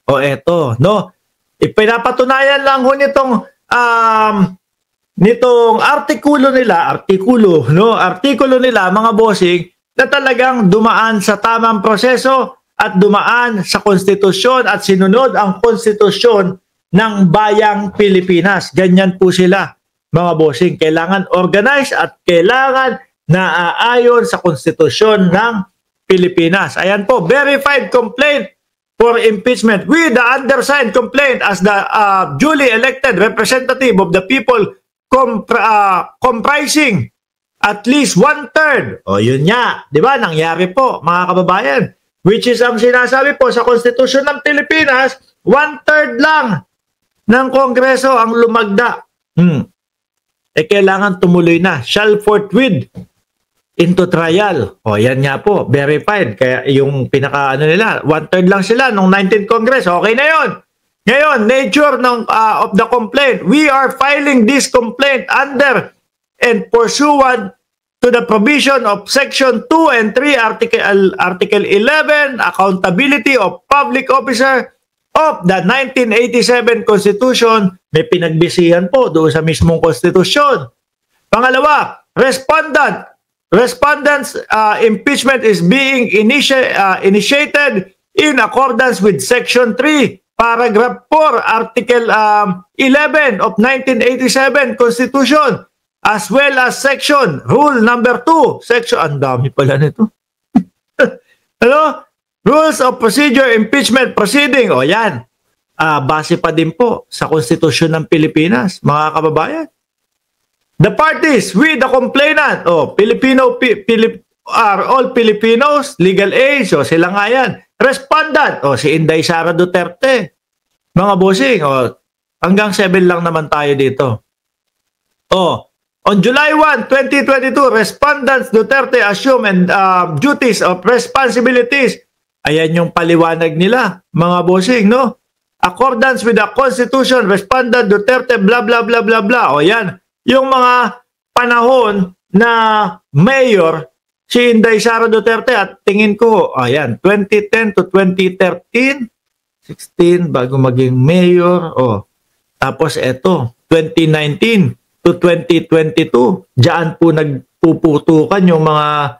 O eto, no? Ipinapatunayan lang ho nitong artikulo nila mga bossing na talagang dumaan sa tamang proseso at dumaan sa konstitusyon at sinunod ang konstitusyon ng bayang Pilipinas. Ganyan po sila, mga bossing. Kailangan organized at kailangan naaayon sa konstitusyon ng Pilipinas. Ayan po, verified complaint for impeachment with the undersigned complaint as the duly elected representative of the people comprising at least 1/3. O yun nga, di ba? Nangyari po, mga kababayan. Which is ang sinasabi po sa konstitusyon ng Pilipinas, 1/3 lang ng Kongreso ang lumagda. Kailangan tumuloy na. Shall forthwith into trial. O yan nga po, verified. Kaya yung nila, 1/3 lang sila nung 19th Congress. Okay na yon. Ngayon, nature of the complaint. We are filing this complaint under and pursuant to the provision of Section 2 and 3, Article 11, Accountability of Public Officer of the 1987 Constitution. May pinagbisihan po doon sa mismong konstitusyon. Pangalawa, respondent's impeachment is being initiated in accordance with Section 3, Paragraph 4, Article 11 of 1987 Constitution, as well as Section, Rule number 2, Section, ang dami pala nito. Ano? Rules of Procedure Impeachment Proceeding. O yan, base pa din po sa Konstitusyon ng Pilipinas, mga kababayan. The parties with the complainant, are all Filipinos, legal age, sila nga yan. Respondent, si Inday Sara Duterte. Mga bossing, hanggang 7 lang naman tayo dito. On July 1, 2022, respondents Duterte assume duties of responsibilities. Ayan yung paliwanag nila, mga bossing, no? Accordance with the Constitution, respondent Duterte, blah, blah, blah, blah, blah. O yan, yung mga panahon na mayor, si Inday Sara Duterte, at tingin ko, ayan, 2010 to 2013, 16, bago maging mayor, tapos eto, 2019 to 2022, diyan po nagpuputukan yung mga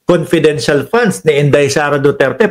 confidential funds ni Inday Sara Duterte.